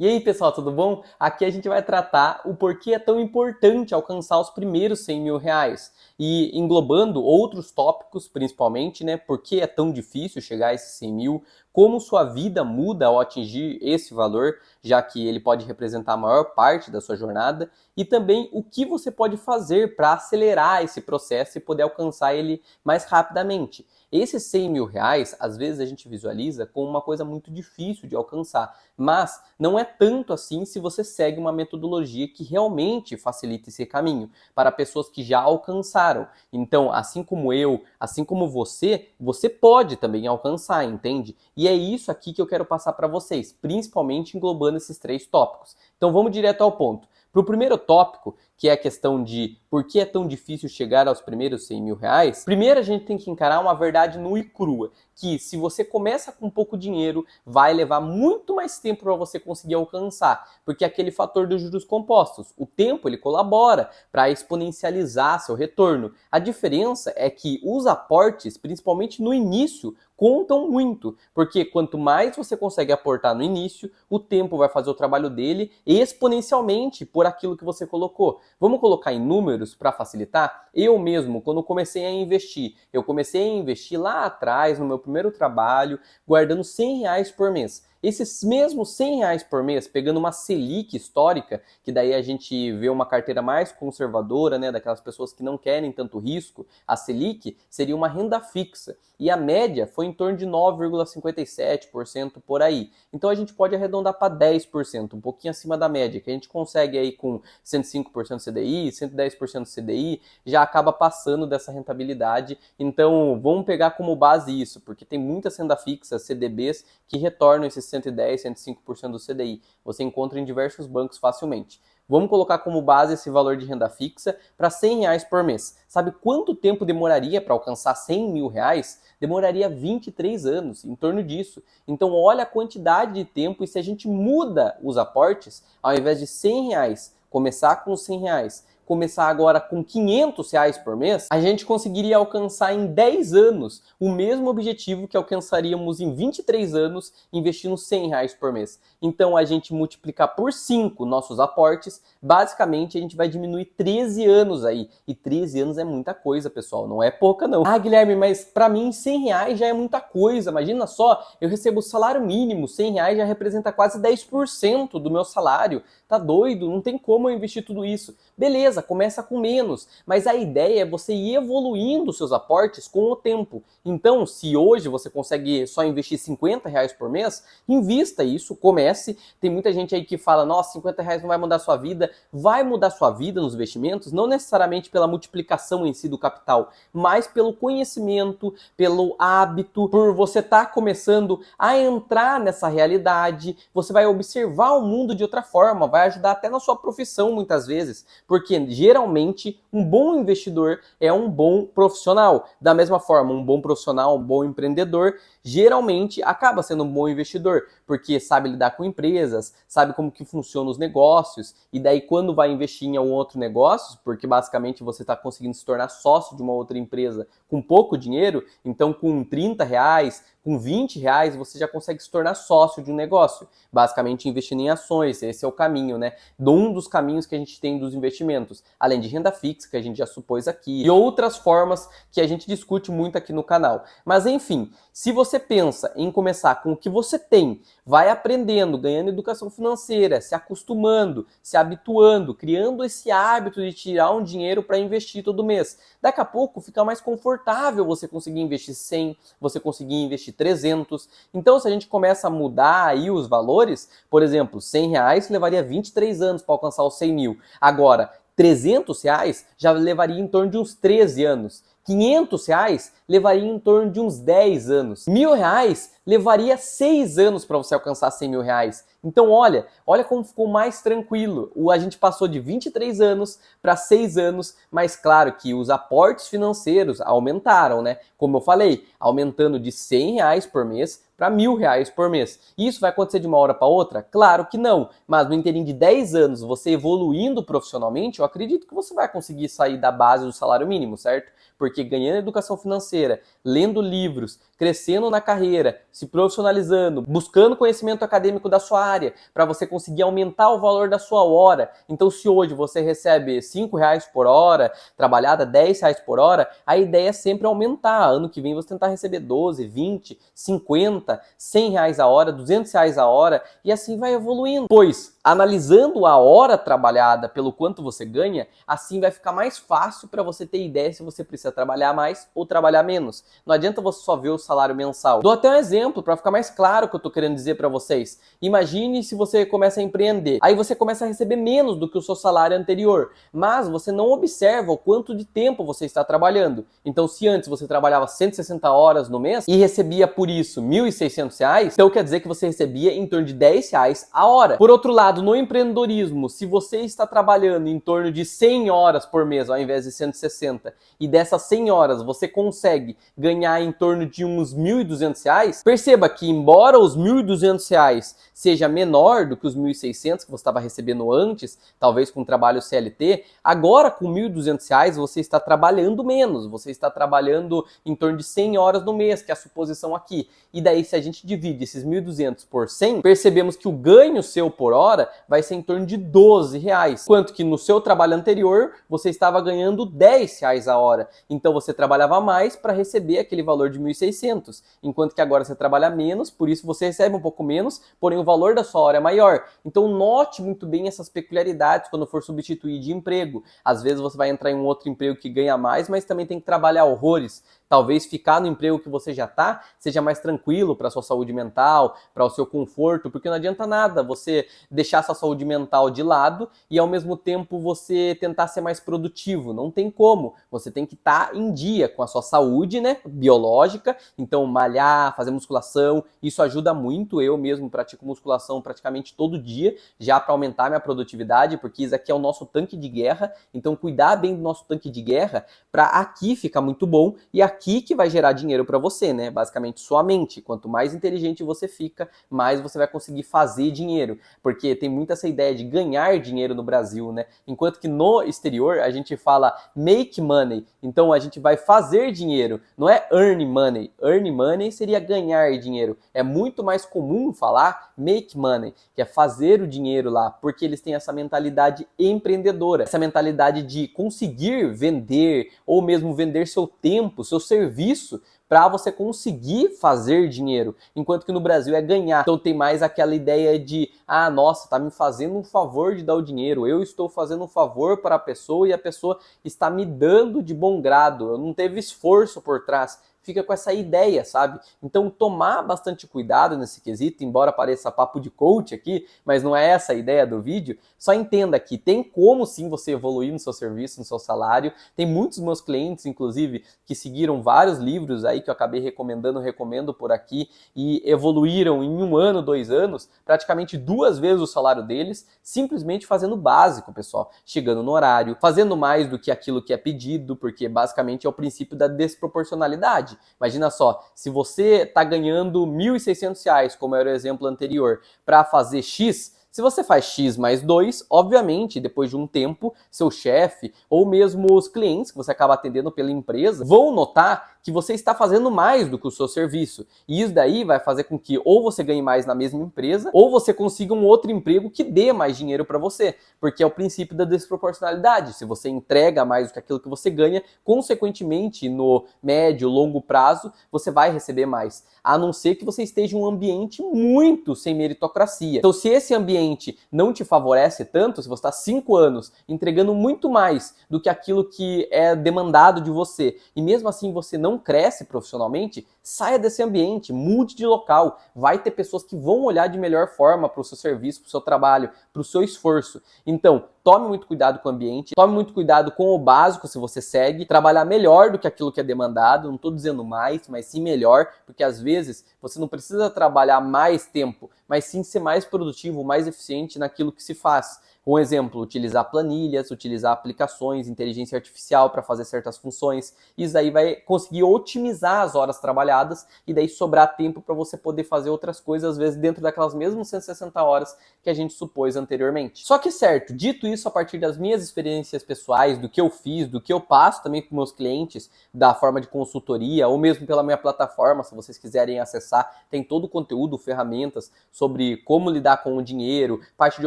E aí, pessoal, tudo bom? Aqui a gente vai tratar o porquê é tão importante alcançar os primeiros 100 mil reais. E englobando outros tópicos, principalmente, né? Por que é tão difícil chegar a esses 100 mil, como sua vida muda ao atingir esse valor, já que ele pode representar a maior parte da sua jornada, e também o que você pode fazer para acelerar esse processo e poder alcançar ele mais rapidamente. Esses 100 mil reais, às vezes a gente visualiza como uma coisa muito difícil de alcançar, mas não é tanto assim se você segue uma metodologia que realmente facilita esse caminho para pessoas que já alcançaram. Então, assim como eu, assim como você pode também alcançar, entende? E é isso aqui que eu quero passar para vocês, principalmente englobando esses três tópicos. Então vamos direto ao ponto. Para o primeiro tópico, que é a questão de por que é tão difícil chegar aos primeiros 100 mil reais, primeiro a gente tem que encarar uma verdade nua e crua, que se você começa com pouco dinheiro, vai levar muito mais tempo para você conseguir alcançar, porque é aquele fator dos juros compostos. O tempo ele colabora para exponencializar seu retorno. A diferença é que os aportes, principalmente no início, contam muito, porque quanto mais você consegue aportar no início, o tempo vai fazer o trabalho dele exponencialmente por aquilo que você colocou. Vamos colocar em números para facilitar? Eu mesmo, quando comecei a investir, eu comecei a investir lá atrás, no meu primeiro trabalho, guardando 100 reais por mês. Esses mesmos 100 reais por mês, pegando uma Selic histórica, que daí a gente vê uma carteira mais conservadora, né, daquelas pessoas que não querem tanto risco, a Selic seria uma renda fixa. E a média foi em torno de 9,57% por aí. Então a gente pode arredondar para 10%, um pouquinho acima da média, que a gente consegue aí com 105% CDI, 110% CDI, já acaba passando dessa rentabilidade. Então vamos pegar como base isso, porque tem muitas renda fixas, CDBs, que retornam esses 110, 105% do CDI. Você encontra em diversos bancos facilmente. Vamos colocar como base esse valor de renda fixa para 100 reais por mês. Sabe quanto tempo demoraria para alcançar 100 mil reais? Demoraria 23 anos, em torno disso. Então olha a quantidade de tempo e se a gente muda os aportes, ao invés de 100 reais, começar com 100 reais, começar agora com 500 reais por mês, a gente conseguiria alcançar em 10 anos o mesmo objetivo que alcançaríamos em 23 anos investindo 100 reais por mês. Então a gente multiplicar por 5 nossos aportes, basicamente a gente vai diminuir 13 anos aí. E 13 anos é muita coisa, pessoal, não é pouca não. Ah, Guilherme, mas para mim 100 reais já é muita coisa. Imagina só, eu recebo o salário mínimo, 100 reais já representa quase 10% do meu salário. Tá doido? Não tem como eu investir tudo isso. Beleza, começa com menos, mas a ideia é você ir evoluindo seus aportes com o tempo. Então, se hoje você consegue só investir 50 reais por mês, invista isso, comece. Tem muita gente aí que fala, nossa, 50 reais não vai mudar a sua vida. Vai mudar a sua vida nos investimentos, não necessariamente pela multiplicação em si do capital, mas pelo conhecimento, pelo hábito, por você estar começando a entrar nessa realidade, você vai observar o mundo de outra forma, vai ajudar até na sua profissão muitas vezes, porque geralmente um bom investidor é um bom profissional. Da mesma forma, um bom profissional, um bom empreendedor, geralmente acaba sendo um bom investidor, porque sabe lidar com empresas, sabe como que funcionam os negócios, e daí quando vai investir em algum outro negócio, porque basicamente você está conseguindo se tornar sócio de uma outra empresa com pouco dinheiro, então com 30 reais, com 20 reais, você já consegue se tornar sócio de um negócio, basicamente investindo em ações. Esse é o caminho, né? Um dos caminhos que a gente tem dos investimentos, além de renda fixa, que a gente já supôs aqui, e outras formas que a gente discute muito aqui no canal. Mas enfim, se você pensa em começar com o que você tem, vai aprendendo, ganhando educação financeira, se acostumando, se habituando, criando esse hábito de tirar um dinheiro para investir todo mês. Daqui a pouco fica mais confortável você conseguir investir 100, você conseguir investir 300. Então, se a gente começa a mudar aí os valores, por exemplo, 100 reais levaria 23 anos para alcançar os 100 mil. Agora, 300 reais já levaria em torno de uns 13 anos. 500 reais levaria em torno de uns 10 anos. 1.000 reais levaria 6 anos para você alcançar 100 mil reais. Então olha como ficou mais tranquilo. A gente passou de 23 anos para 6 anos, mas claro que os aportes financeiros aumentaram, né? Como eu falei, aumentando de 100 reais por mês para 1.000 reais por mês. Isso vai acontecer de uma hora para outra? Claro que não, mas no inteirinho de 10 anos, você evoluindo profissionalmente, eu acredito que você vai conseguir sair da base do salário mínimo, certo? Porque ganhando educação financeira, lendo livros, crescendo na carreira, se profissionalizando, buscando conhecimento acadêmico da sua área, para você conseguir aumentar o valor da sua hora. Então, se hoje você recebe R$ 5 por hora, trabalhada R$ 10 por hora, a ideia é sempre aumentar. Ano que vem você tentar receber 12, 20, 50, R$ 100 a hora, R$ 200 a hora, e assim vai evoluindo. Pois, analisando a hora trabalhada pelo quanto você ganha, assim vai ficar mais fácil para você ter ideia se você precisa trabalhar mais ou trabalhar menos. Não adianta você só ver o salário mensal. Dou até um exemplo para ficar mais claro o que eu estou querendo dizer para vocês. Imagine se você começa a empreender, aí você começa a receber menos do que o seu salário anterior, mas você não observa o quanto de tempo você está trabalhando. Então, se antes você trabalhava 160 horas no mês e recebia por isso R$ 1.600, então quer dizer que você recebia em torno de R$ 10 a hora. Por outro lado, no empreendedorismo, se você está trabalhando em torno de 100 horas por mês ao invés de 160, e dessas 100 horas você consegue ganhar em torno de uns R$ 1.200, perceba que embora os R$ 1.200 seja menor do que os 1.600 que você estava recebendo antes, talvez com trabalho CLT, agora com R$ 1.200 você está trabalhando menos, você está trabalhando em torno de 100 horas no mês, que é a suposição aqui. E daí, se a gente divide esses 1.200 por 100, percebemos que o ganho seu por hora vai ser em torno de R$ 12, enquanto que no seu trabalho anterior você estava ganhando R$ 10 a hora. Então você trabalhava mais para receber aquele valor de 1.600, enquanto que agora você trabalha menos, por isso você recebe um pouco menos, porém o valor da sua hora é maior. Então note muito bem essas peculiaridades quando for substituir de emprego. Às vezes você vai entrar em um outro emprego que ganha mais, mas também tem que trabalhar horrores. Talvez ficar no emprego que você já está seja mais tranquilo para a sua saúde mental, para o seu conforto, porque não adianta nada você deixar sua saúde mental de lado e ao mesmo tempo você tentar ser mais produtivo. Não tem como. Você tem que estar em dia com a sua saúde, né, biológica. Então malhar, fazer musculação, isso ajuda muito. Eu mesmo pratico musculação praticamente todo dia, já para aumentar minha produtividade, porque isso aqui é o nosso tanque de guerra. Então cuidar bem do nosso tanque de guerra para aqui ficar muito bom e aqui que vai gerar dinheiro para você, né? Basicamente sua mente. Quanto mais inteligente você fica, mais você vai conseguir fazer dinheiro, porque tem muito essa ideia de ganhar dinheiro no Brasil, né? Enquanto que no exterior a gente fala make money, então a gente vai fazer dinheiro, não é earn money. Earn money seria ganhar dinheiro. É muito mais comum falar make money, que é fazer o dinheiro lá, porque eles têm essa mentalidade empreendedora, essa mentalidade de conseguir vender ou mesmo vender seu tempo, seu serviço para você conseguir fazer dinheiro, enquanto que no Brasil é ganhar. Então tem mais aquela ideia de, nossa, tá me fazendo um favor de dar o dinheiro, eu estou fazendo um favor para a pessoa e a pessoa está me dando de bom grado, não teve esforço por trás. Fica com essa ideia, sabe? Então tomar bastante cuidado nesse quesito, embora pareça papo de coach aqui, mas não é essa a ideia do vídeo. Só entenda que tem como sim você evoluir no seu serviço, no seu salário. Tem muitos meus clientes, inclusive, que seguiram vários livros aí que eu acabei recomendo por aqui e evoluíram em 1 ano, 2 anos, praticamente 2 vezes o salário deles, simplesmente fazendo o básico, pessoal. Chegando no horário, fazendo mais do que aquilo que é pedido, porque basicamente é o princípio da desproporcionalidade. Imagina só, se você está ganhando R$ 1.600, como era o exemplo anterior, para fazer X, se você faz X mais 2, obviamente, depois de um tempo, seu chefe ou mesmo os clientes que você acaba atendendo pela empresa vão notar que você está fazendo mais do que o seu serviço. E isso daí vai fazer com que ou você ganhe mais na mesma empresa ou você consiga um outro emprego que dê mais dinheiro para você, porque é o princípio da desproporcionalidade. Se você entrega mais do que aquilo que você ganha, consequentemente, no médio, longo prazo, você vai receber mais. A não ser que você esteja em um ambiente muito sem meritocracia. Então, se esse ambiente não te favorece tanto, se você está 5 anos entregando muito mais do que aquilo que é demandado de você, e mesmo assim você não cresce profissionalmente, saia desse ambiente, mude de local. Vai ter pessoas que vão olhar de melhor forma para o seu serviço, para o seu trabalho, para o seu esforço. Então, tome muito cuidado com o ambiente, tome muito cuidado com o básico se você segue, trabalhar melhor do que aquilo que é demandado, não estou dizendo mais, mas sim melhor, porque às vezes você não precisa trabalhar mais tempo, mas sim ser mais produtivo, mais eficiente naquilo que se faz. Um exemplo, utilizar planilhas, utilizar aplicações, inteligência artificial para fazer certas funções. Isso aí vai conseguir otimizar as horas trabalhadas e daí sobrar tempo para você poder fazer outras coisas, às vezes dentro daquelas mesmas 160 horas que a gente supôs anteriormente. Só que certo, dito isso a partir das minhas experiências pessoais, do que eu fiz, do que eu passo também para meus clientes, da forma de consultoria, ou mesmo pela minha plataforma, se vocês quiserem acessar, tem todo o conteúdo, ferramentas sobre como lidar com o dinheiro, parte de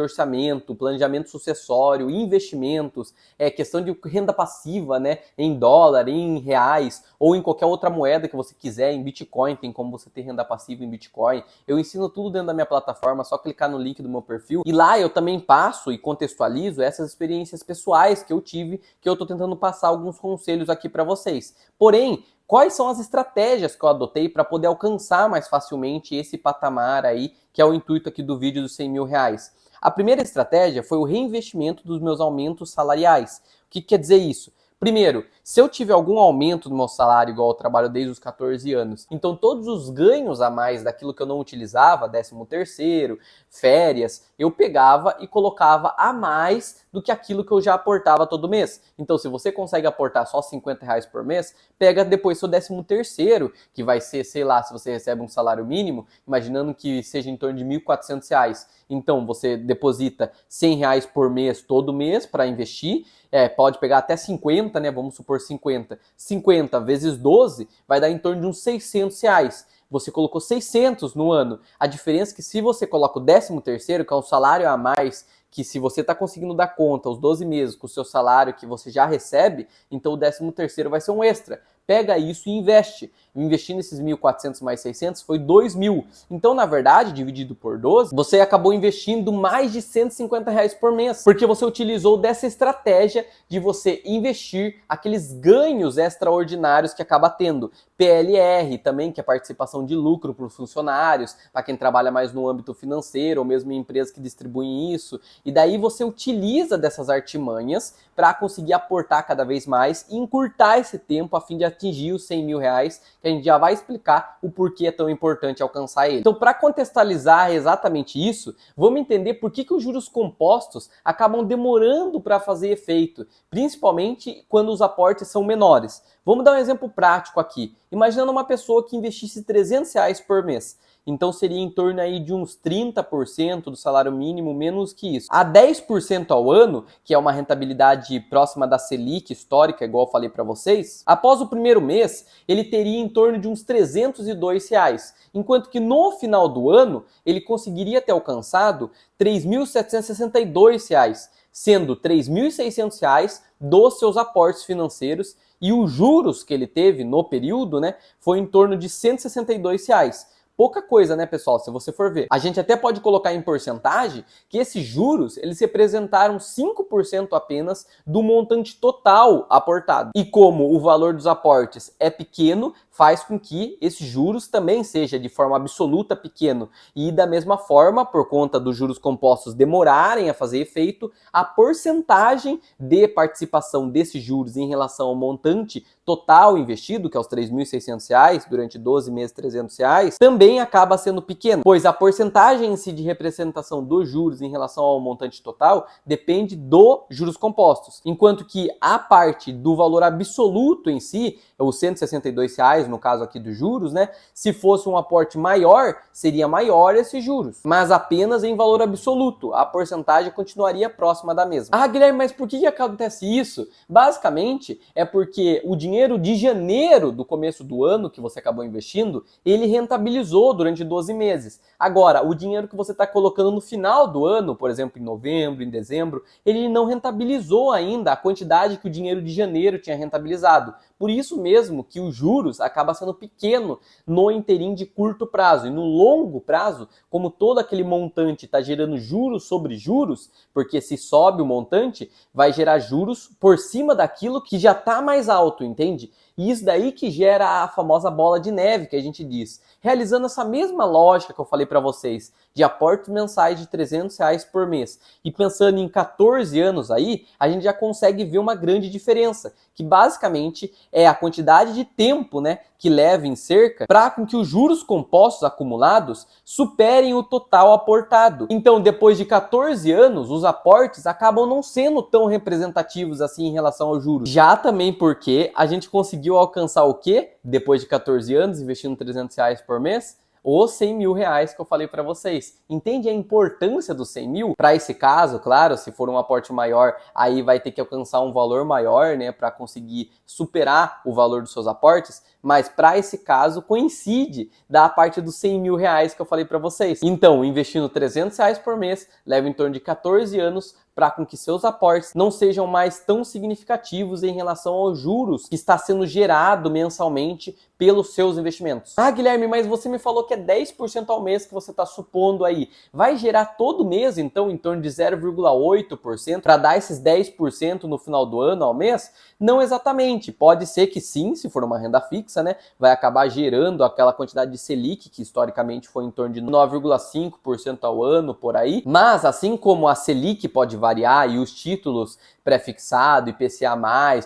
orçamento, planejamento sucessório, investimentos, questão de renda passiva, né, em dólar, em reais, ou em qualquer outra moeda que você quiser, em Bitcoin, tem como você ter renda passiva em Bitcoin. Eu ensino tudo dentro da minha plataforma, só clicar no link do meu perfil. E lá eu também passo e contextualizo essas experiências pessoais que eu tive, que eu tô tentando passar alguns conselhos aqui para vocês. Porém, quais são as estratégias que eu adotei para poder alcançar mais facilmente esse patamar aí, que é o intuito aqui do vídeo dos 100 mil reais? A primeira estratégia foi o reinvestimento dos meus aumentos salariais. O que quer dizer isso? Primeiro, se eu tive algum aumento no meu salário, igual eu trabalho desde os 14 anos, então todos os ganhos a mais daquilo que eu não utilizava, 13º, férias, eu pegava e colocava a mais do que aquilo que eu já aportava todo mês. Então, se você consegue aportar só 50 reais por mês, pega depois seu 13º, que vai ser, sei lá, se você recebe um salário mínimo, imaginando que seja em torno de 1.400 reais. Então, você deposita 100 reais por mês todo mês para investir, pode pegar até 50, né? Vamos supor 50. 50 vezes 12 vai dar em torno de uns 600 reais. Você colocou 600 no ano. A diferença é que se você coloca o 13º, que é um salário a mais, que se você está conseguindo dar conta os 12 meses com o seu salário que você já recebe, então o 13º vai ser um extra. Pega isso e investe. Investindo esses 1.400 mais 600 foi 2.000. Então, na verdade, dividido por 12, você acabou investindo mais de 150 reais por mês, porque você utilizou dessa estratégia de você investir aqueles ganhos extraordinários que acaba tendo. PLR também, que é participação de lucro para os funcionários, para quem trabalha mais no âmbito financeiro, ou mesmo em empresas que distribuem isso. E daí você utiliza dessas artimanhas para conseguir aportar cada vez mais e encurtar esse tempo a fim de atingir os 100 mil reais, que a gente já vai explicar o porquê é tão importante alcançar ele. Então, para contextualizar exatamente isso, vamos entender por que os juros compostos acabam demorando para fazer efeito, principalmente quando os aportes são menores. Vamos dar um exemplo prático aqui. Imaginando uma pessoa que investisse 300 reais por mês. Então seria em torno aí de uns 30% do salário mínimo, menos que isso. A 10% ao ano, que é uma rentabilidade próxima da Selic histórica, igual eu falei para vocês, após o primeiro mês, ele teria em torno de uns 302 reais. Enquanto que no final do ano, ele conseguiria ter alcançado 3.762 reais, sendo 3.600 reais dos seus aportes financeiros, e os juros que ele teve no período, né, foi em torno de 162 reais. Pouca coisa, né, pessoal, se você for ver. A gente até pode colocar em porcentagem que esses juros, eles representaram 5% apenas do montante total aportado. E como o valor dos aportes é pequeno, faz com que esses juros também seja de forma absoluta pequeno. E da mesma forma, por conta dos juros compostos demorarem a fazer efeito, a porcentagem de participação desses juros em relação ao montante total investido, que é os 3.600 reais, durante 12 meses 300 reais, também acaba sendo pequeno, pois a porcentagem em si de representação dos juros em relação ao montante total depende dos juros compostos, enquanto que a parte do valor absoluto em si, os 162 reais, no caso aqui dos juros, né? Se fosse um aporte maior, seria maior esses juros, mas apenas em valor absoluto, a porcentagem continuaria próxima da mesma. Ah, Guilherme, mas por que acontece isso? Basicamente, é porque o dinheiro de janeiro do começo do ano que você acabou investindo, ele rentabilizou durante 12 meses. Agora, o dinheiro que você está colocando no final do ano, por exemplo, em novembro, em dezembro, ele não rentabilizou ainda a quantidade que o dinheiro de janeiro tinha rentabilizado. Por isso mesmo que os juros acaba sendo pequeno no interim de curto prazo. E no longo prazo, como todo aquele montante está gerando juros sobre juros, porque se sobe o montante, vai gerar juros por cima daquilo que já está mais alto, entende? E isso daí que gera a famosa bola de neve que a gente diz. Realizando essa mesma lógica que eu falei para vocês, de aportes mensais de 300 reais por mês, e pensando em 14 anos aí, a gente já consegue ver uma grande diferença, que basicamente é a quantidade de tempo, né, que leva em cerca para com que os juros compostos acumulados superem o total aportado. Então, depois de 14 anos, os aportes acabam não sendo tão representativos assim em relação aos juros. Já também porque a gente conseguiu alcançar o quê? Depois de 14 anos, investindo 300 reais por mês? os 100 mil reais que eu falei para vocês. Entende a importância dos 100 mil? Para esse caso, claro, se for um aporte maior, aí vai ter que alcançar um valor maior, né, para conseguir superar o valor dos seus aportes, mas para esse caso coincide da parte dos 100 mil reais que eu falei para vocês. Então, investindo 300 reais por mês, leva em torno de 14 anos para com que seus aportes não sejam mais tão significativos em relação aos juros que está sendo gerado mensalmente pelos seus investimentos. Ah, Guilherme, mas você me falou que é 10% ao mês que você está supondo aí. Vai gerar todo mês, então, em torno de 0,8% para dar esses 10% no final do ano ao mês? Não exatamente. Pode ser que sim, se for uma renda fixa, né? Vai acabar gerando aquela quantidade de Selic, que historicamente foi em torno de 9,5% ao ano, por aí. Mas, assim como a Selic pode variar e os títulos pré-fixado, IPCA+,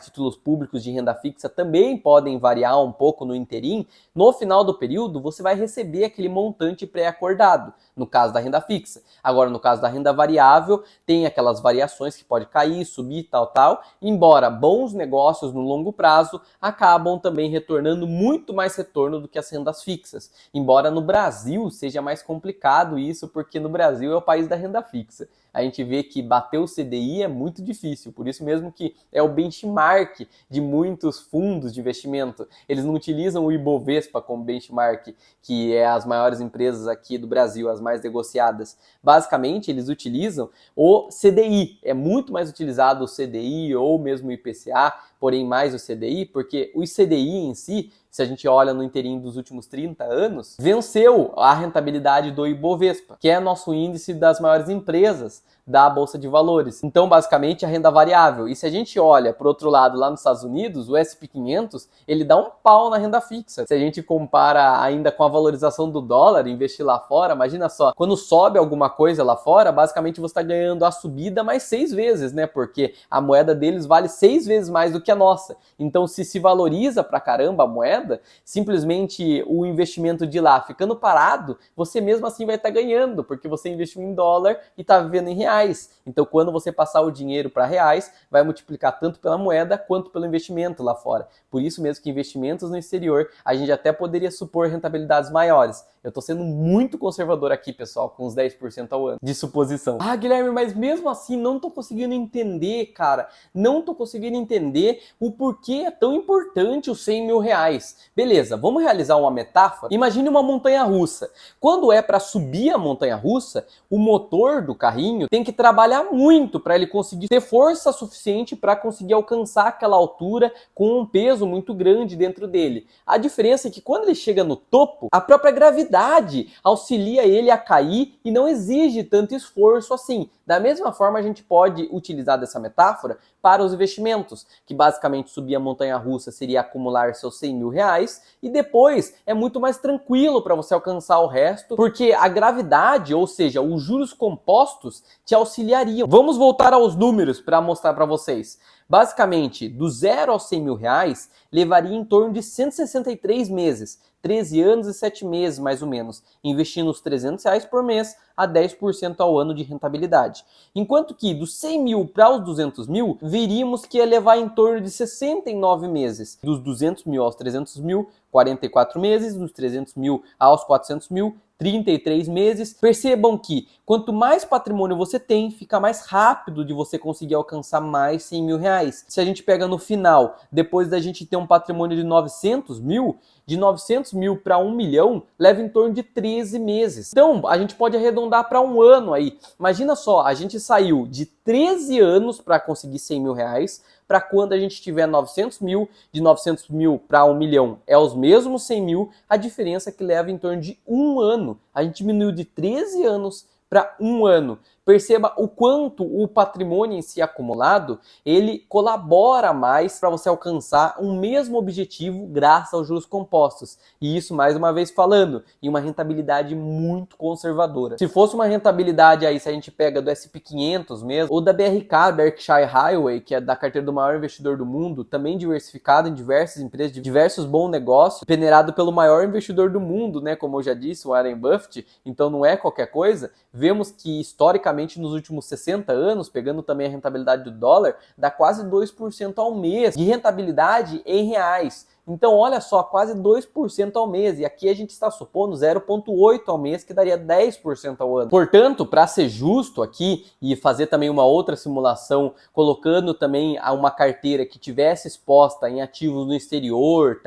títulos públicos de renda fixa também podem variar um pouco no interim, no final do período você vai receber aquele montante pré-acordado, no caso da renda fixa. Agora, no caso da renda variável, tem aquelas variações que pode cair, subir, tal, embora bons negócios no longo prazo acabam também retornando muito mais retorno do que as rendas fixas. Embora no Brasil seja mais complicado isso, porque no Brasil é o país da renda fixa. A gente vê que bater o CDI é muito difícil, por isso mesmo que é o benchmark de muitos fundos de investimento. Eles não utilizam o Ibovespa como benchmark, que é as maiores empresas aqui do Brasil, as mais negociadas. Basicamente, eles utilizam o CDI. É muito mais utilizado o CDI ou mesmo o IPCA, porém mais o CDI, porque o CDI em si, se a gente olha no inteirinho dos últimos 30 anos, venceu a rentabilidade do Ibovespa, que é nosso índice das maiores empresas da Bolsa de Valores. Então, basicamente, a renda variável. E se a gente olha, por outro lado, lá nos Estados Unidos, o S&P 500, ele dá um pau na renda fixa. Se a gente compara ainda com a valorização do dólar, investir lá fora, imagina só, quando sobe alguma coisa lá fora, basicamente você está ganhando a subida mais 6 vezes, né? Porque a moeda deles vale 6 vezes mais do que a nossa. Então, se valoriza pra caramba a moeda, simplesmente o investimento de lá ficando parado, você mesmo assim vai estar ganhando, porque você investiu em dólar e está vivendo em reais. Então, quando você passar o dinheiro para reais, vai multiplicar tanto pela moeda quanto pelo investimento lá fora. Por isso mesmo que investimentos no exterior, a gente até poderia supor rentabilidades maiores. Eu tô sendo muito conservador aqui, pessoal, com os 10% ao ano de suposição. Ah, Guilherme, mas mesmo assim não tô conseguindo entender, cara. Não tô conseguindo entender o porquê é tão importante os 100 mil reais. Beleza, vamos realizar uma metáfora? Imagine uma montanha-russa. Quando é para subir a montanha-russa, o motor do carrinho tem que trabalhar muito para ele conseguir ter força suficiente para conseguir alcançar aquela altura com um peso muito grande dentro dele. A diferença é que quando ele chega no topo, a própria gravidade auxilia ele a cair e não exige tanto esforço assim. Da mesma forma, a gente pode utilizar dessa metáfora para os investimentos, que basicamente subir a montanha-russa seria acumular seus 100 mil reais e depois é muito mais tranquilo para você alcançar o resto, porque a gravidade, ou seja, os juros compostos, te auxiliariam. Vamos voltar aos números para mostrar para vocês. Basicamente, do 0 aos 100 mil reais, levaria em torno de 163 meses, 13 anos e 7 meses mais ou menos, investindo os 300 reais por mês a 10% ao ano de rentabilidade. Enquanto que dos 100 mil para os 200 mil, veríamos que ia levar em torno de 69 meses. Dos 200 mil aos 300 mil, 44 meses, dos 300 mil aos 400 mil, 33 meses. Percebam que quanto mais patrimônio você tem, fica mais rápido de você conseguir alcançar mais 100 mil reais. Se a gente pega no final, depois da gente ter um patrimônio de 900 mil, de 900 mil para 1 milhão, leva em torno de 13 meses. Então, a gente pode arredondar para um ano aí. Imagina só, a gente saiu de 13 anos para conseguir 100 mil reais, para quando a gente tiver 900 mil, de 900 mil para 1 milhão é os mesmos 100 mil, a diferença é que leva em torno de um ano. A gente diminuiu de 13 anos para um ano. Perceba o quanto o patrimônio em si acumulado, ele colabora mais para você alcançar um mesmo objetivo graças aos juros compostos. E isso, mais uma vez falando, em uma rentabilidade muito conservadora. Se fosse uma rentabilidade aí, se a gente pega do S&P 500 mesmo, ou da BRK, Berkshire Hathaway, que é da carteira do maior investidor do mundo, também diversificado em diversas empresas, de diversos bons negócios, peneirado pelo maior investidor do mundo, né, como eu já disse, o Warren Buffett, então não é qualquer coisa, vemos que historicamente nos últimos 60 anos, pegando também a rentabilidade do dólar, dá quase 2% ao mês de rentabilidade em reais. Então, olha só, quase 2% ao mês. E aqui a gente está supondo 0,8% ao mês, que daria 10% ao ano. Portanto, para ser justo aqui e fazer também uma outra simulação, colocando também uma carteira que tivesse exposta em ativos no exterior,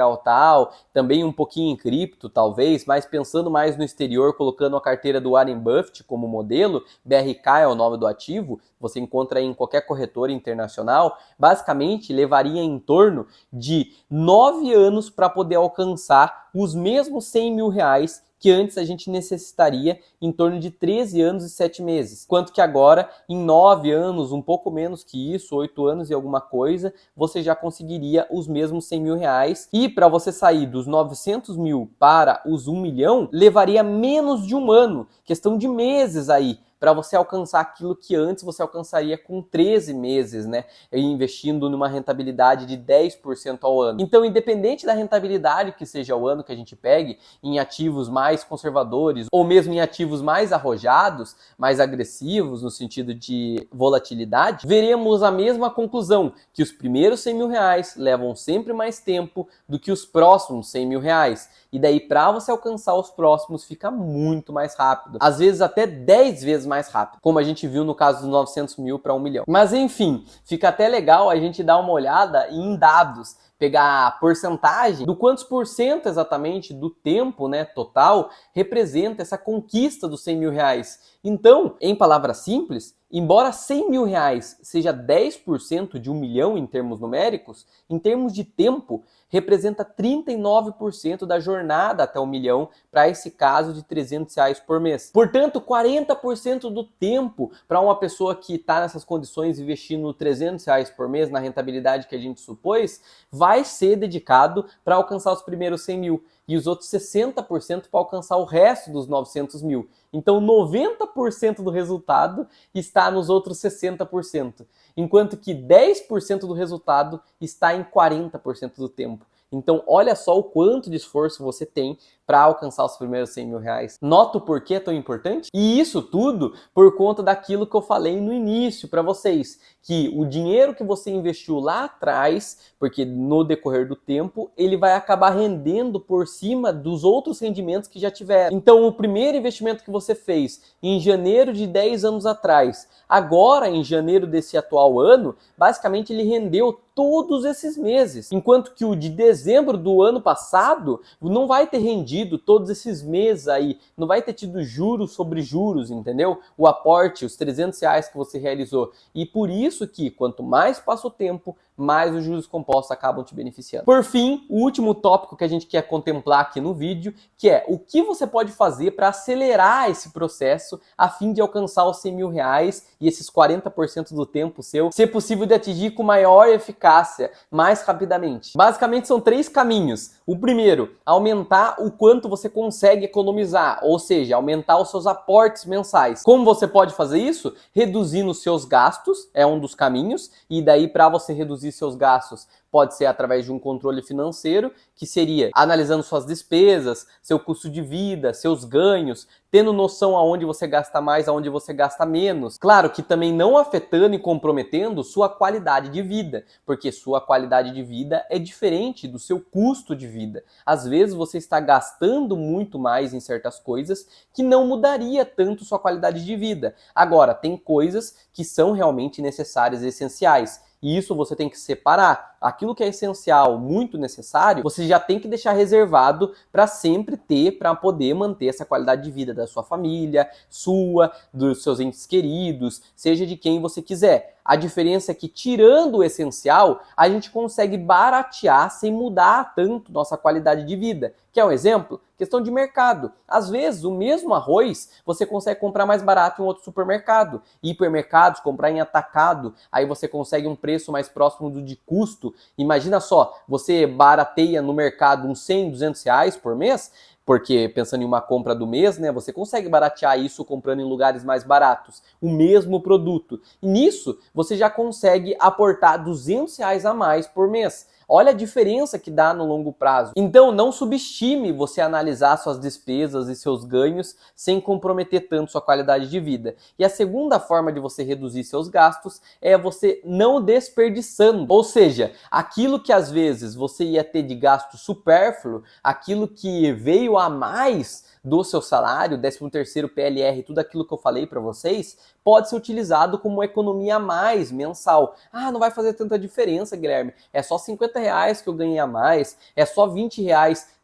também um pouquinho em cripto, talvez, mas pensando mais no exterior, colocando a carteira do Warren Buffett como modelo, BRK é o nome do ativo, você encontra aí em qualquer corretora internacional, basicamente levaria em torno de 9 anos para poder alcançar os mesmos 100 mil reais que antes a gente necessitaria em torno de 13 anos e 7 meses. Enquanto que agora, em 9 anos, um pouco menos que isso, 8 anos e alguma coisa, você já conseguiria os mesmos 100 mil reais. E para você sair dos 900 mil para os 1 milhão, levaria menos de um ano, questão de meses aí, para você alcançar aquilo que antes você alcançaria com 13 meses, né? Investindo numa rentabilidade de 10% ao ano. Então, independente da rentabilidade que seja o ano que a gente pegue, em ativos mais conservadores ou mesmo em ativos mais arrojados, mais agressivos no sentido de volatilidade, veremos a mesma conclusão, que os primeiros 100 mil reais levam sempre mais tempo do que os próximos 100 mil reais. E daí, para você alcançar os próximos, fica muito mais rápido. Às vezes até 10 vezes mais rápido, como a gente viu no caso dos 900 mil para 1 milhão. Mas enfim, fica até legal a gente dar uma olhada em dados, pegar a porcentagem do quantos por cento exatamente do tempo, né, total, representa essa conquista dos 100 mil reais. Então, em palavras simples, embora 100 mil reais seja 10% de 1 milhão em termos numéricos, em termos de tempo, representa 39% da jornada até 1 milhão para esse caso de 300 reais por mês. Portanto, 40% do tempo para uma pessoa que está nessas condições investindo 300 reais por mês na rentabilidade que a gente supôs, vai ser dedicado para alcançar os primeiros 100 mil e os outros 60% para alcançar o resto dos 900 mil. Então, 90% do resultado está nos outros 60%, enquanto que 10% do resultado está em 40% do tempo. Então, olha só o quanto de esforço você tem para alcançar os primeiros 100 mil reais. Nota o porquê é tão importante? E isso tudo por conta daquilo que eu falei no início para vocês, que o dinheiro que você investiu lá atrás, porque no decorrer do tempo, ele vai acabar rendendo por cima dos outros rendimentos que já tiveram. Então, o primeiro investimento que você fez em janeiro de 10 anos atrás, agora em janeiro desse atual ano, basicamente ele rendeu todos esses meses, enquanto que o de dezembro do ano passado não vai ter rendido todos esses meses aí, não vai ter tido juros sobre juros, entendeu? O aporte, os 300 reais que você realizou. E por isso que quanto mais passa o tempo, mais os juros compostos acabam te beneficiando. Por fim, o último tópico que a gente quer contemplar aqui no vídeo, que é o que você pode fazer para acelerar esse processo a fim de alcançar os 100 mil reais e esses 40% do tempo seu ser possível de atingir com maior eficácia, mais rapidamente. Basicamente são 3 caminhos. O primeiro, aumentar o quanto você consegue economizar, ou seja, aumentar os seus aportes mensais. Como você pode fazer isso? Reduzindo os seus gastos, é um dos caminhos, e daí para você reduzir seus gastos, pode ser através de um controle financeiro, que seria analisando suas despesas, seu custo de vida, seus ganhos, tendo noção aonde você gasta mais, aonde você gasta menos. Claro que também não afetando e comprometendo sua qualidade de vida, porque sua qualidade de vida é diferente do seu custo de vida. Às vezes você está gastando muito mais em certas coisas que não mudaria tanto sua qualidade de vida. Agora, tem coisas que são realmente necessárias e essenciais. E isso você tem que separar. Aquilo que é essencial, muito necessário, você já tem que deixar reservado para sempre ter, para poder manter essa qualidade de vida da sua família, sua, dos seus entes queridos, seja de quem você quiser. A diferença é que, tirando o essencial, a gente consegue baratear sem mudar tanto nossa qualidade de vida. Quer um exemplo? Questão de mercado. Às vezes, o mesmo arroz, você consegue comprar mais barato em outro supermercado. Hipermercados, comprar em atacado, aí você consegue um preço mais próximo do de custo. Imagina só, você barateia no mercado uns 100, 200 reais por mês, porque pensando em uma compra do mês, né, você consegue baratear isso comprando em lugares mais baratos, o mesmo produto. E nisso, você já consegue aportar 200 reais a mais por mês. Olha a diferença que dá no longo prazo. Então, não subestime você analisar suas despesas e seus ganhos sem comprometer tanto sua qualidade de vida. E a segunda forma de você reduzir seus gastos é você não desperdiçando. Ou seja, aquilo que às vezes você ia ter de gasto supérfluo, aquilo que veio a mais do seu salário, 13º, PLR, tudo aquilo que eu falei para vocês, pode ser utilizado como uma economia a mais mensal. Ah, não vai fazer tanta diferença, Guilherme. É só R$ 50 que eu ganhei a mais, é só R$ 20.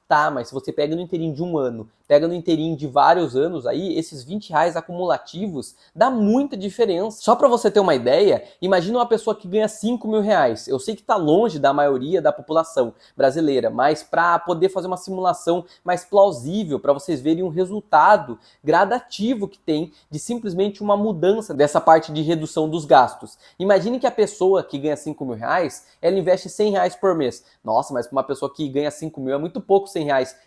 Tá, mas se você pega no inteirinho de um ano, pega no inteirinho de vários anos aí, esses R$ 20 acumulativos dá muita diferença. Só para você ter uma ideia, imagina uma pessoa que ganha R$ 5.000. Eu sei que está longe da maioria da população brasileira, mas para poder fazer uma simulação mais plausível, para vocês verem um resultado gradativo que tem de simplesmente uma mudança dessa parte de redução dos gastos. Imagine que a pessoa que ganha R$ 5.000, ela investe R$ 100 por mês. Nossa, mas para uma pessoa que ganha 5 mil é muito pouco R$ 100.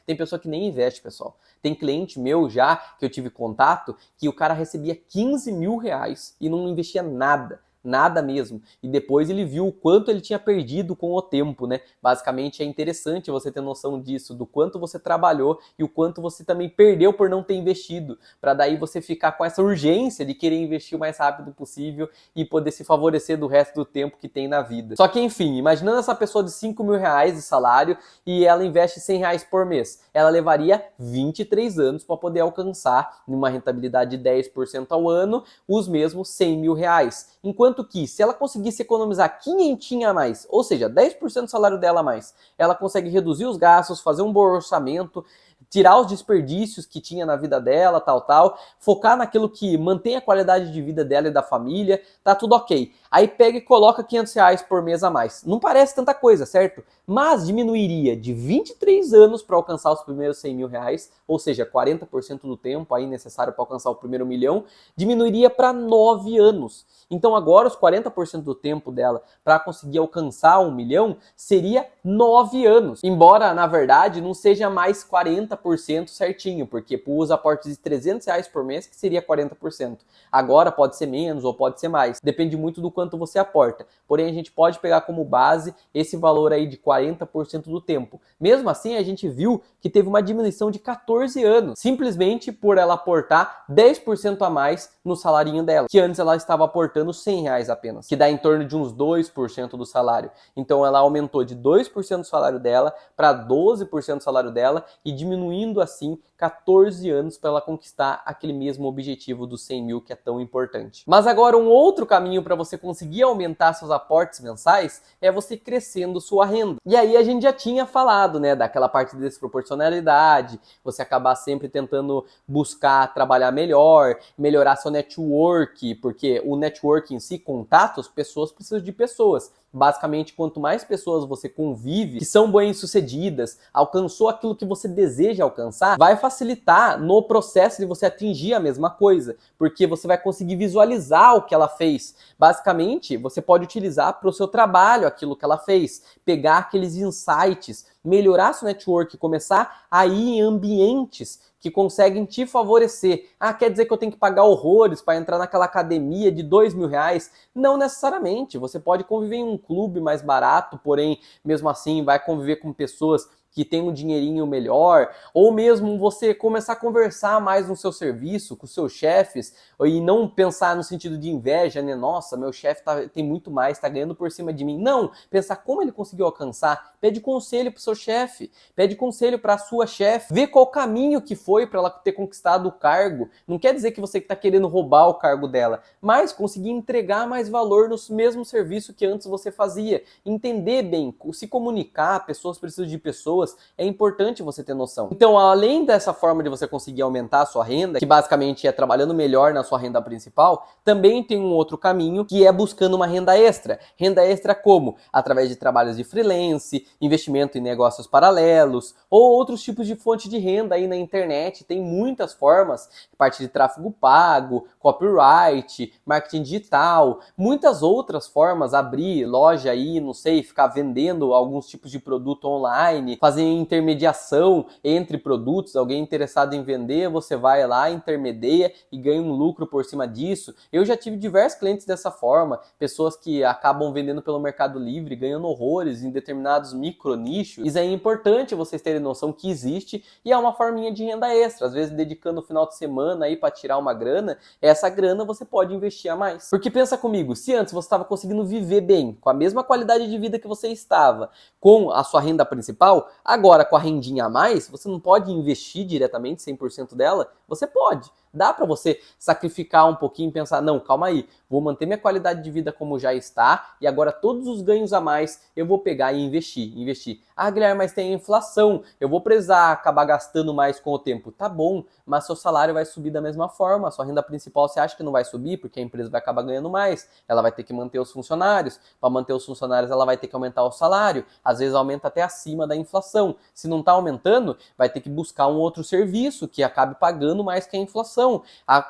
Tem pessoa que nem investe, pessoal. Tem cliente meu já, que eu tive contato, que o cara recebia R$ 15.000 e não investia nada. Nada mesmo. E depois ele viu o quanto ele tinha perdido com o tempo, né? Basicamente é interessante você ter noção disso, do quanto você trabalhou e o quanto você também perdeu por não ter investido, para daí você ficar com essa urgência de querer investir o mais rápido possível e poder se favorecer do resto do tempo que tem na vida. Só que enfim, imaginando essa pessoa de R$ 5.000 de salário e ela investe R$ 100 por mês, ela levaria 23 anos para poder alcançar, numa rentabilidade de 10% ao ano, os mesmos R$ 100.000. Enquanto que, se ela conseguisse economizar 500 a mais, ou seja, 10% do salário dela a mais, ela consegue reduzir os gastos, fazer um bom orçamento, tirar os desperdícios que tinha na vida dela, tal, focar naquilo que mantém a qualidade de vida dela e da família, tá tudo ok. Aí pega e coloca R$ 500 por mês a mais. Não parece tanta coisa, certo? Mas diminuiria de 23 anos para alcançar os primeiros R$ 100.000, ou seja, 40% do tempo aí necessário para alcançar o primeiro milhão, diminuiria para 9 anos. Então agora os 40% do tempo dela para conseguir alcançar 1 milhão seria 9 anos. Embora, na verdade, não seja mais 40% certinho, porque para os aportes de R$ 300 por mês que seria 40%. Agora pode ser menos ou pode ser mais. Depende muito do quanto você aporta. Porém, a gente pode pegar como base esse valor aí de 40% do tempo. Mesmo assim, a gente viu que teve uma diminuição de 14 anos, simplesmente por ela aportar 10% a mais no salarinho dela, que antes ela estava aportando R$ 100 apenas, que dá em torno de uns 2% do salário. Então ela aumentou de 2% do salário dela para 12% do salário dela e diminuindo assim 14 anos para ela conquistar aquele mesmo objetivo dos 100 mil que é tão importante. Mas agora um outro caminho para você conseguir aumentar seus aportes mensais é você crescendo sua renda. E aí a gente já tinha falado, né, daquela parte de desproporcionalidade, você acabar sempre tentando buscar trabalhar melhor, melhorar seu network, porque o network em si, contatos, pessoas precisam de pessoas. Basicamente, quanto mais pessoas você convive, que são bem-sucedidas, alcançou aquilo que você deseja alcançar, vai facilitar no processo de você atingir a mesma coisa, porque você vai conseguir visualizar o que ela fez. Basicamente, você pode utilizar para o seu trabalho aquilo que ela fez, pegar aqueles insights, melhorar seu network, começar a ir em ambientes que conseguem te favorecer. Ah, quer dizer que eu tenho que pagar horrores para entrar naquela academia de R$ 2.000? Não necessariamente. Você pode conviver em um clube mais barato, porém, mesmo assim, vai conviver com pessoas que tem um dinheirinho melhor, ou mesmo você começar a conversar mais no seu serviço, com os seus chefes, e não pensar no sentido de inveja, né? Nossa, meu chefe tem muito mais, tá ganhando por cima de mim. Não, pensar como ele conseguiu alcançar. Pede conselho pro seu chefe, pede conselho pra sua chefe, vê qual caminho que foi para ela ter conquistado o cargo. Não quer dizer que você tá querendo roubar o cargo dela, mas conseguir entregar mais valor no mesmo serviço que antes você fazia. Entender bem, se comunicar, pessoas precisam de pessoas, é importante você ter noção. Então, além dessa forma de você conseguir aumentar a sua renda, que basicamente é trabalhando melhor na sua renda principal, também tem um outro caminho, que é buscando uma renda extra. Renda extra como? Através de trabalhos de freelance, investimento em negócios paralelos, ou outros tipos de fonte de renda aí na internet. Tem muitas formas, parte de tráfego pago, copyright, marketing digital, muitas outras formas, abrir loja aí, não sei, ficar vendendo alguns tipos de produto online, fazer intermediação entre produtos, alguém interessado em vender, você vai lá, intermedia e ganha um lucro por cima disso. Eu já tive diversos clientes dessa forma, pessoas que acabam vendendo pelo Mercado Livre, ganhando horrores em determinados micro nichos. Isso é importante vocês terem noção que existe e é uma forminha de renda extra. Às vezes dedicando o final de semana aí para tirar uma grana, essa grana você pode investir a mais. Porque pensa comigo, se antes você estava conseguindo viver bem, com a mesma qualidade de vida que você estava, com a sua renda principal, agora com a rendinha a mais, você não pode investir diretamente 100% dela? Você pode. Dá para você sacrificar um pouquinho e pensar, não, calma aí, vou manter minha qualidade de vida como já está e agora todos os ganhos a mais eu vou pegar e investir. Ah, Guilherme, mas tem a inflação, eu vou precisar acabar gastando mais com o tempo. Tá bom, mas seu salário vai subir da mesma forma, a sua renda principal você acha que não vai subir porque a empresa vai acabar ganhando mais, ela vai ter que manter os funcionários, para manter os funcionários ela vai ter que aumentar o salário, às vezes aumenta até acima da inflação. Se não está aumentando, vai ter que buscar um outro serviço que acabe pagando mais que a inflação.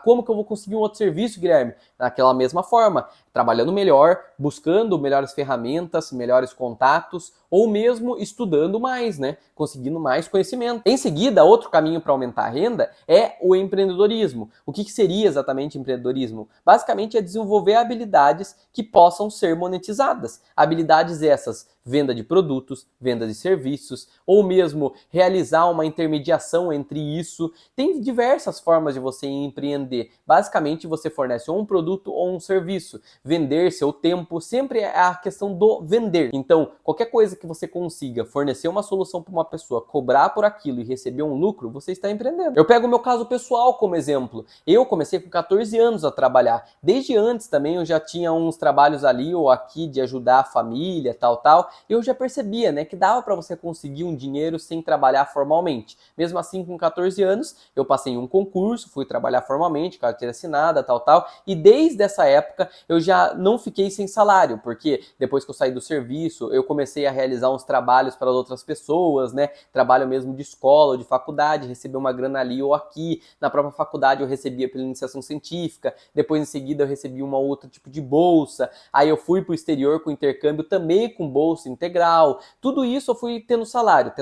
Como que eu vou conseguir um outro serviço, Guilherme? Daquela mesma forma, trabalhando melhor, buscando melhores ferramentas, melhores contatos, ou mesmo estudando mais, né? Conseguindo mais conhecimento. Em seguida, outro caminho para aumentar a renda é o empreendedorismo. O que seria exatamente empreendedorismo? Basicamente é desenvolver habilidades que possam ser monetizadas. Habilidades essas, venda de produtos, venda de serviços, ou mesmo realizar uma intermediação entre isso. Tem diversas formas de você empreender. Basicamente, você fornece ou um produto ou um serviço. Vender seu tempo sempre é a questão do vender. Então, qualquer coisa que você consiga fornecer uma solução para uma pessoa, cobrar por aquilo e receber um lucro, você está empreendendo. Eu pego o meu caso pessoal como exemplo. Eu comecei com 14 anos a trabalhar. Desde antes também eu já tinha uns trabalhos ali ou aqui de ajudar a família, tal. Eu já percebia, né, que dava para você conseguir um dinheiro sem trabalhar formalmente. Mesmo assim, com 14 anos, eu passei em um concurso, fui trabalhar formalmente, carteira assinada, tal. E desde essa época eu já não fiquei sem salário, porque depois que eu saí do serviço, eu comecei a realizar uns trabalhos para outras pessoas, né? Trabalho mesmo de escola ou de faculdade, receber uma grana ali ou aqui. Na própria faculdade eu recebia pela iniciação científica, depois em seguida eu recebi uma outra tipo de bolsa. Aí eu fui para o exterior com intercâmbio também com bolsa integral. Tudo isso eu fui tendo salário,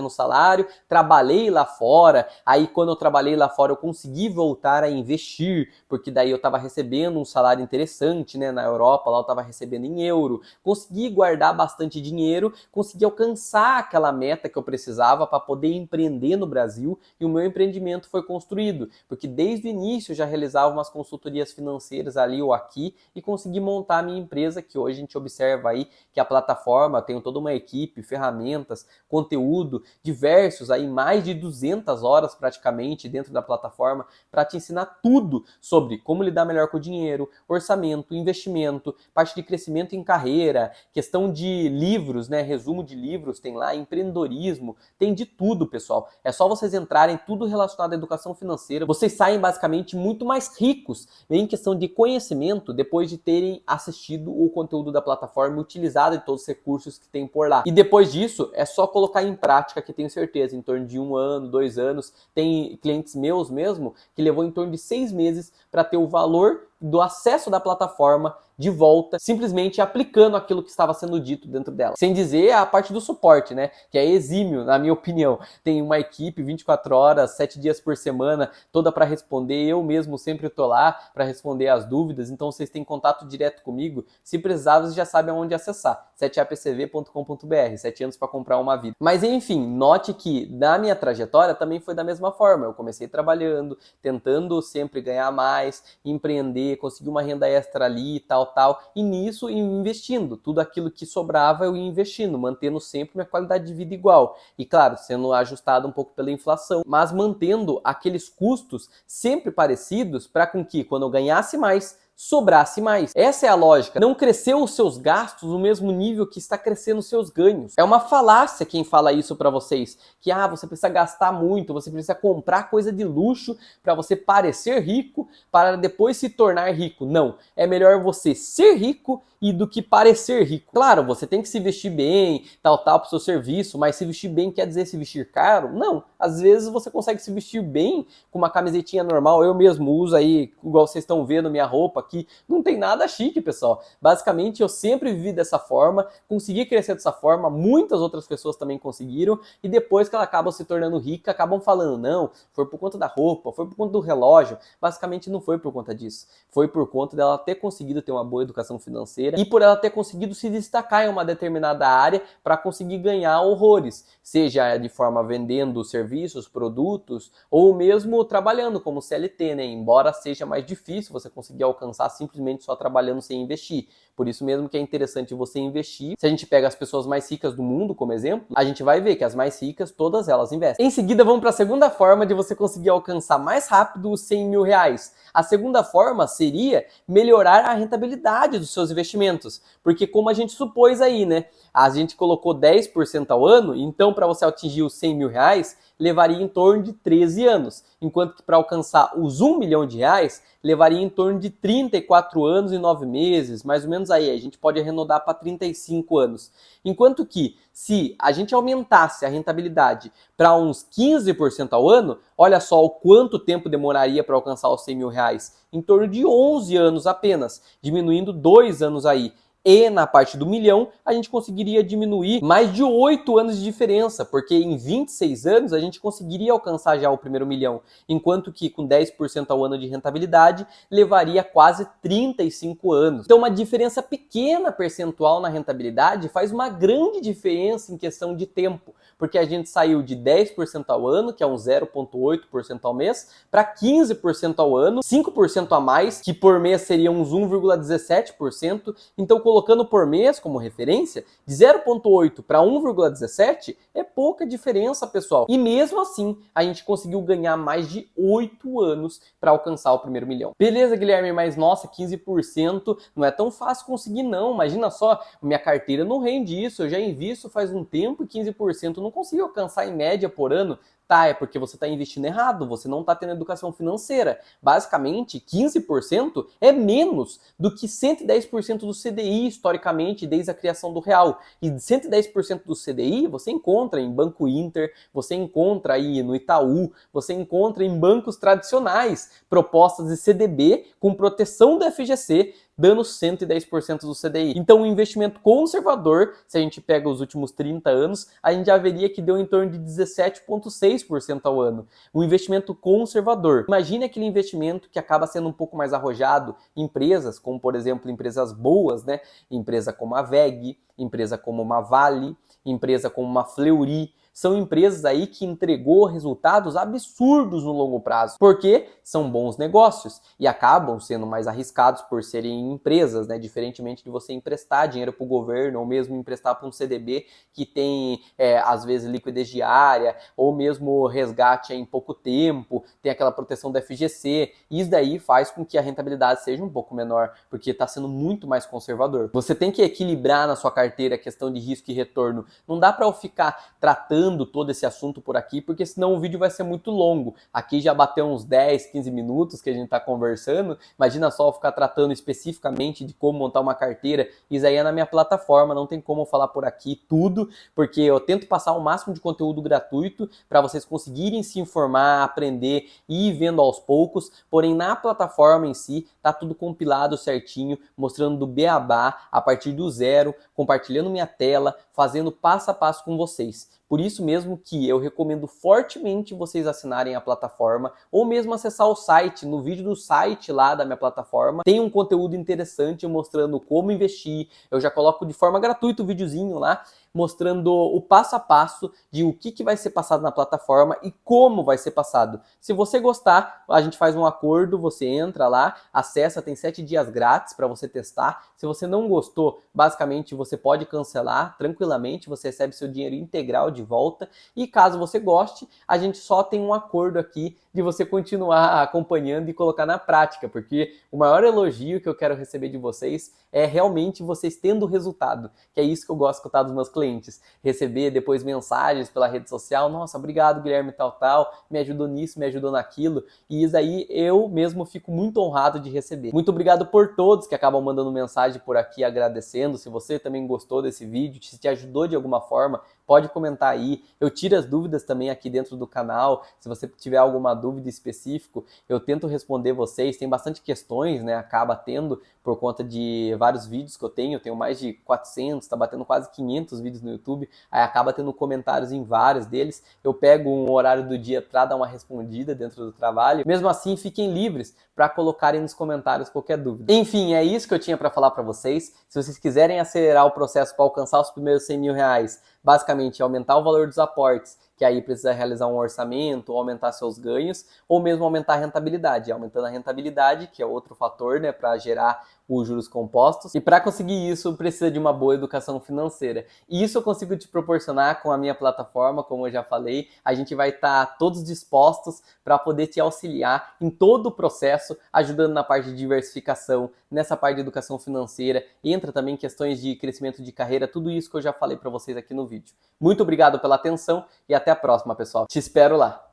trabalhei lá fora. Aí quando eu trabalhei lá fora eu consegui voltar a investir, porque daí eu estava recebendo um salário interessante, né? Na Europa, lá eu estava recebendo em euro. Consegui guardar bastante dinheiro, consegui alcançar aquela meta que eu precisava para poder empreender no Brasil e o meu empreendimento foi construído, porque desde o início eu já realizava umas consultorias financeiras ali ou aqui e consegui montar a minha empresa, que hoje a gente observa aí que a plataforma tem toda uma equipe, ferramentas, conteúdo, diversos aí, mais de 200 horas praticamente dentro da plataforma para te ensinar tudo sobre como lidar melhor com o dinheiro, orçamento, investimento, parte de crescimento em carreira, questão de livros, né? Resumo de livros, tem lá, empreendedorismo, tem de tudo, pessoal. É só vocês entrarem, tudo relacionado à educação financeira. Vocês saem basicamente muito mais ricos em questão de conhecimento depois de terem assistido o conteúdo da plataforma e utilizado de todos os recursos que tem por lá. E depois disso, é só colocar em prática, que tenho certeza, em torno de 1 ano, 2 anos, tem clientes meus mesmo que levou em torno de 6 meses para ter o valor do acesso da plataforma de volta, simplesmente aplicando aquilo que estava sendo dito dentro dela. Sem dizer a parte do suporte, né? Que é exímio, na minha opinião. Tem uma equipe 24 horas, 7 dias por semana, toda para responder. Eu mesmo sempre estou lá para responder as dúvidas. Então vocês têm contato direto comigo. Se precisar, vocês já sabem aonde acessar. 7apcv.com.br, 7 anos para comprar uma vida. Mas enfim, note que na minha trajetória também foi da mesma forma. Eu comecei trabalhando, tentando sempre ganhar mais, empreender, conseguir uma renda extra ali e tal, e nisso investindo. Tudo aquilo que sobrava eu ia investindo, mantendo sempre minha qualidade de vida igual. E claro, sendo ajustado um pouco pela inflação, mas mantendo aqueles custos sempre parecidos para com que quando eu ganhasse mais, sobrasse mais. Essa é a lógica. Não cresceu os seus gastos no mesmo nível que está crescendo os seus ganhos. É uma falácia quem fala isso para vocês, que você precisa gastar muito, você precisa comprar coisa de luxo para você parecer rico, para depois se tornar rico. Não, é melhor você ser rico e do que parecer rico. Claro, você tem que se vestir bem, tal, para o seu serviço, mas se vestir bem quer dizer se vestir caro? Não. Às vezes você consegue se vestir bem com uma camisetinha normal. Eu mesmo uso aí, igual vocês estão vendo minha roupa aqui. Não tem nada chique, pessoal. Basicamente, eu sempre vivi dessa forma, consegui crescer dessa forma, muitas outras pessoas também conseguiram, e depois que ela acaba se tornando rica, acabam falando, não, foi por conta da roupa, foi por conta do relógio. Basicamente, não foi por conta disso. Foi por conta dela ter conseguido ter uma boa educação financeira e por ela ter conseguido se destacar em uma determinada área para conseguir ganhar horrores, seja de forma vendendo serviços, produtos, ou mesmo trabalhando como CLT, né? Embora seja mais difícil você conseguir alcançar simplesmente só trabalhando sem investir. Por isso mesmo que é interessante você investir. Se a gente pega as pessoas mais ricas do mundo como exemplo, a gente vai ver que as mais ricas, todas elas investem. Em seguida, vamos para a segunda forma de você conseguir alcançar mais rápido os 100 mil reais. A segunda forma seria melhorar a rentabilidade dos seus investimentos. Porque como a gente supôs aí, né? A gente colocou 10% ao ano, então para você atingir os 100 mil reais, levaria em torno de 13 anos, enquanto que para alcançar os 1 milhão de reais, levaria em torno de 34 anos e 9 meses, mais ou menos aí, a gente pode arredondar para 35 anos. Enquanto que, se a gente aumentasse a rentabilidade para uns 15% ao ano, olha só o quanto tempo demoraria para alcançar os 100 mil reais, em torno de 11 anos apenas, diminuindo 2 anos aí. E na parte do milhão, a gente conseguiria diminuir mais de 8 anos de diferença, porque em 26 anos a gente conseguiria alcançar já o primeiro milhão, enquanto que com 10% ao ano de rentabilidade, levaria quase 35 anos. Então uma diferença pequena percentual na rentabilidade faz uma grande diferença em questão de tempo, porque a gente saiu de 10% ao ano, que é um 0,8% ao mês, para 15% ao ano, 5% a mais, que por mês seria uns 1,17%, então colocando por mês como referência, de 0,8 para 1,17 é pouca diferença, pessoal. E mesmo assim, a gente conseguiu ganhar mais de 8 anos para alcançar o primeiro milhão. Beleza, Guilherme, mas nossa, 15% não é tão fácil conseguir não. Imagina só, minha carteira não rende isso, eu já invisto faz um tempo e 15% não consigo alcançar em média por ano. Tá, é porque você está investindo errado, você não está tendo educação financeira. Basicamente, 15% é menos do que 110% do CDI, historicamente, desde a criação do real. E 110% do CDI você encontra em Banco Inter, você encontra aí no Itaú, você encontra em bancos tradicionais, propostas de CDB com proteção do FGC, dando 110% do CDI. Então, um investimento conservador, se a gente pega os últimos 30 anos, a gente já veria que deu em torno de 17,6% ao ano. Um investimento conservador. Imagine aquele investimento que acaba sendo um pouco mais arrojado em empresas, como por exemplo, empresas boas, né? Empresa como a VEG, empresa como uma Vale, empresa como uma Fleury. São empresas aí que entregou resultados absurdos no longo prazo, porque são bons negócios e acabam sendo mais arriscados por serem empresas, né? Diferentemente de você emprestar dinheiro para o governo ou mesmo emprestar para um CDB que tem, às vezes, liquidez diária ou mesmo resgate em pouco tempo, tem aquela proteção do FGC. E isso daí faz com que a rentabilidade seja um pouco menor, porque está sendo muito mais conservador. Você tem que equilibrar na sua carteira a questão de risco e retorno. Não dá para eu ficar tratando todo esse assunto por aqui, porque senão o vídeo vai ser muito longo. Aqui já bateu uns 10, 15 minutos que a gente está conversando. Imagina só eu ficar tratando especificamente de como montar uma carteira. Isso aí é na minha plataforma, não tem como eu falar por aqui tudo, porque eu tento passar o máximo de conteúdo gratuito para vocês conseguirem se informar, aprender e ir vendo aos poucos. Porém, na plataforma em si, tá tudo compilado certinho, mostrando do beabá, a partir do zero, compartilhando minha tela, fazendo passo a passo com vocês. Por isso mesmo que eu recomendo fortemente vocês assinarem a plataforma ou mesmo acessar o site. No vídeo do site lá da minha plataforma tem um conteúdo interessante mostrando como investir. Eu já coloco de forma gratuita o videozinho lá, mostrando o passo a passo de o que vai ser passado na plataforma e como vai ser passado. Se você gostar, a gente faz um acordo, você entra lá, acessa, tem 7 dias grátis para você testar. Se você não gostou, basicamente você pode cancelar tranquilamente, você recebe seu dinheiro integral de volta. E caso você goste, a gente só tem um acordo aqui de você continuar acompanhando e colocar na prática, porque o maior elogio que eu quero receber de vocês é realmente vocês tendo resultado, que é isso que eu gosto de escutar dos meus clientes, receber depois mensagens pela rede social, nossa, obrigado Guilherme tal, me ajudou nisso, me ajudou naquilo, e isso aí eu mesmo fico muito honrado de receber. Muito obrigado por todos que acabam mandando mensagem por aqui agradecendo. Se você também gostou desse vídeo, se te ajudou de alguma forma, pode comentar aí. Eu tiro as dúvidas também aqui dentro do canal. Se você tiver alguma dúvida específica, eu tento responder vocês. Tem bastante questões, né? Acaba tendo por conta de vários vídeos que eu tenho mais de 400, tá batendo quase 500 vídeos no YouTube, aí acaba tendo comentários em vários deles. Eu pego um horário do dia para dar uma respondida dentro do trabalho. Mesmo assim, fiquem livres para colocarem nos comentários qualquer dúvida. Enfim, é isso que eu tinha para falar para vocês. Se vocês quiserem acelerar o processo para alcançar os primeiros 100 mil reais, basicamente aumentar o valor dos aportes, que aí precisa realizar um orçamento, ou aumentar seus ganhos, ou mesmo aumentar a rentabilidade. Aumentando a rentabilidade, que é outro fator, né, para gerar os juros compostos. E para conseguir isso, precisa de uma boa educação financeira. E isso eu consigo te proporcionar com a minha plataforma, como eu já falei. A gente vai estar todos dispostos para poder te auxiliar em todo o processo, ajudando na parte de diversificação, nessa parte de educação financeira. Entra também questões de crescimento de carreira, tudo isso que eu já falei para vocês aqui no vídeo. Muito obrigado pela atenção e até a próxima, pessoal. Te espero lá.